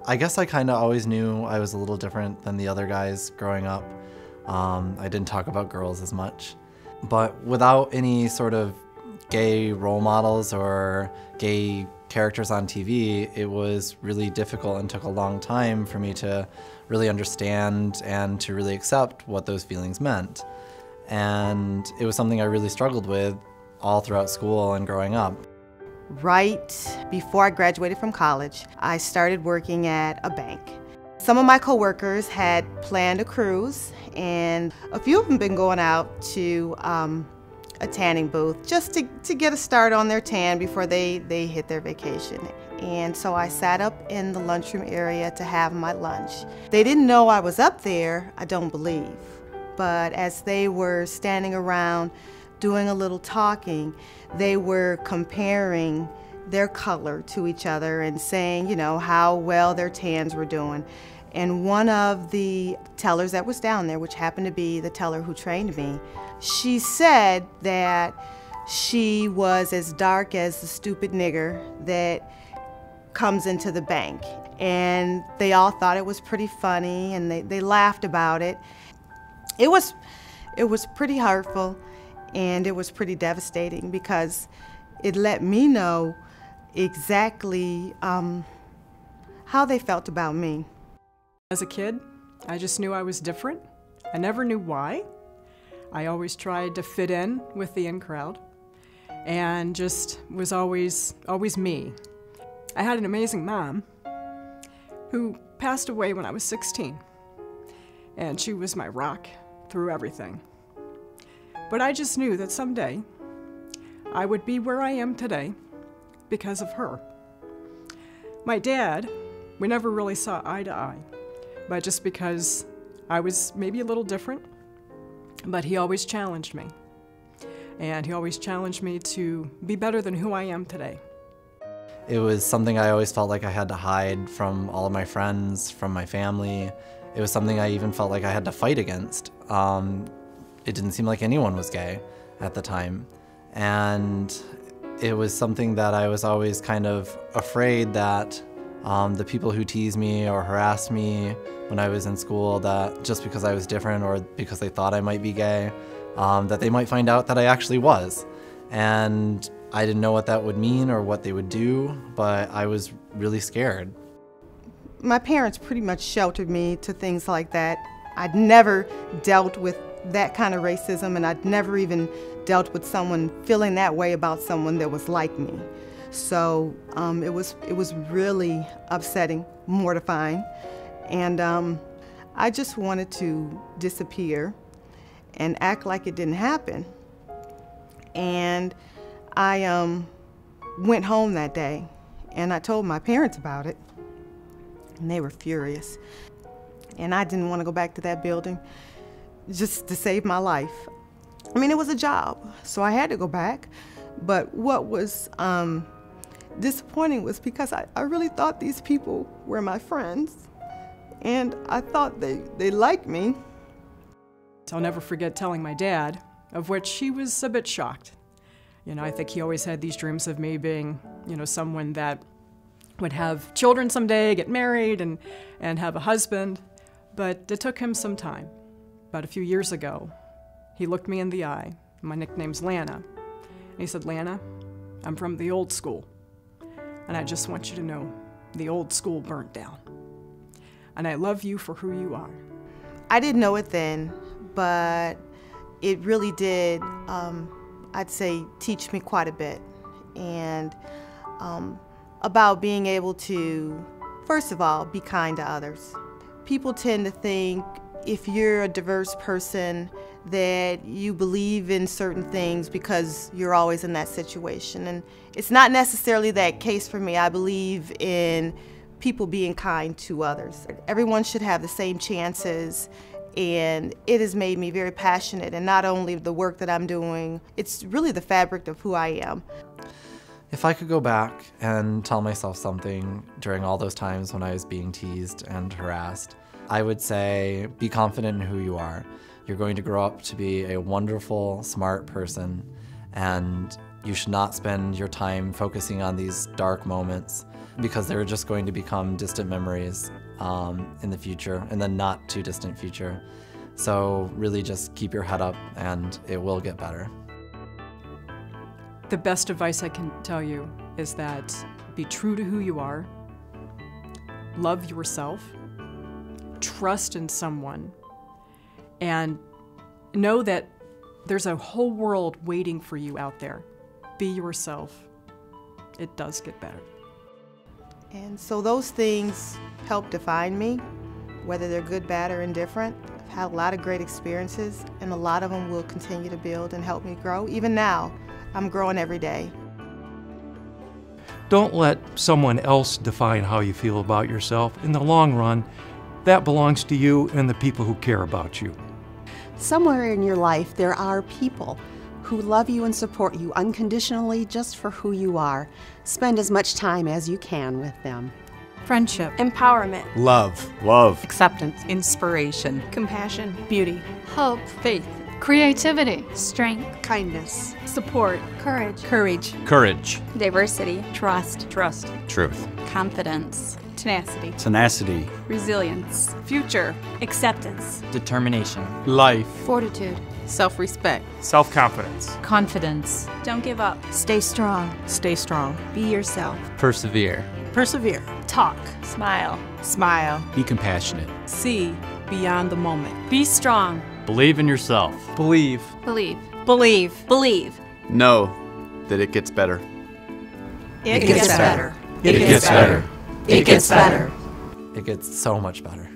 I guess I kind of always knew I was a little different than the other guys growing up. I didn't talk about girls as much. But without any sort of gay role models or gay characters on TV, it was really difficult and took a long time for me to really understand and to really accept what those feelings meant. And it was something I really struggled with all throughout school and growing up. Right before I graduated from college, I started working at a bank. Some of my coworkers had planned a cruise, and a few of them been going out to a tanning booth just to get a start on their tan before they hit their vacation. And so I sat up in the lunchroom area to have my lunch. They didn't know I was up there, I don't believe. But as they were standing around doing a little talking, they were comparing their color to each other and saying, you know, how well their tans were doing. And one of the tellers that was down there, which happened to be the teller who trained me, she said that she was as dark as the stupid nigger that comes into the bank. And they all thought it was pretty funny, and they laughed about it. It was pretty hurtful, and it was pretty devastating because it let me know exactly how they felt about me. As a kid, I just knew I was different. I never knew why. I always tried to fit in with the in crowd and just was always me. I had an amazing mom who passed away when I was 16, and she was my rock through everything. But I just knew that someday I would be where I am today because of her. My dad, we never really saw eye to eye, but just because I was maybe a little different, but he always challenged me. And he always challenged me to be better than who I am today. It was something I always felt like I had to hide from all of my friends, from my family. It was something I even felt like I had to fight against. It didn't seem like anyone was gay at the time. And it was something that I was always kind of afraid that the people who teased me or harassed me when I was in school, that just because I was different or because they thought I might be gay, that they might find out that I actually was. And I didn't know what that would mean or what they would do, but I was really scared. My parents pretty much sheltered me to things like that. I'd never dealt with that kind of racism, and I'd never even dealt with someone feeling that way about someone that was like me. So it was really upsetting, mortifying, and I just wanted to disappear and act like it didn't happen. And I went home that day, and I told my parents about it, and they were furious. And I didn't want to go back to that building just to save my life. I mean, it was a job, so I had to go back. But what was disappointing was because I really thought these people were my friends, and I thought they liked me. I'll never forget telling my dad, of which he was a bit shocked. You know, I think he always had these dreams of me being, you know, someone that would have children someday, get married, and have a husband. But it took him some time. About a few years ago, he looked me in the eye. My nickname's Lana. And he said, "Lana, I'm from the old school. And I just want you to know, the old school burnt down. And I love you for who you are." I didn't know it then, but it really did, I'd say, teach me quite a bit. And about being able to, first of all, be kind to others. People tend to think if you're a diverse person that you believe in certain things because you're always in that situation. And it's not necessarily that case for me. I believe in people being kind to others. Everyone should have the same chances, and it has made me very passionate, and not only the work that I'm doing, it's really the fabric of who I am. If I could go back and tell myself something during all those times when I was being teased and harassed, I would say, be confident in who you are. You're going to grow up to be a wonderful, smart person, and You should not spend your time focusing on these dark moments because they're just going to become distant memories in the future, in the not too distant future. So really just keep your head up and it will get better. The best advice I can tell you is that be true to who you are, love yourself, trust in someone, and know that there's a whole world waiting for you out there. Be yourself. It does get better. And so those things help define me, whether they're good, bad, or indifferent. I've had a lot of great experiences, and a lot of them will continue to build and help me grow. Even now, I'm growing every day. Don't let someone else define how you feel about yourself. In the long run, that belongs to you and the people who care about you. Somewhere in your life, there are people who love you and support you unconditionally just for who you are. Spend as much time as you can with them. Friendship, empowerment, love, acceptance, inspiration, compassion, beauty, hope, faith, creativity, strength, kindness, support, courage, diversity, trust, truth, confidence, tenacity, resilience, future, acceptance, determination, life, fortitude, self-respect, self-confidence, confidence. Don't give up, stay strong, be yourself, persevere, talk, smile, be compassionate, see beyond the moment, be strong, believe in yourself, Believe. know that it gets better. It gets better. It gets so much better.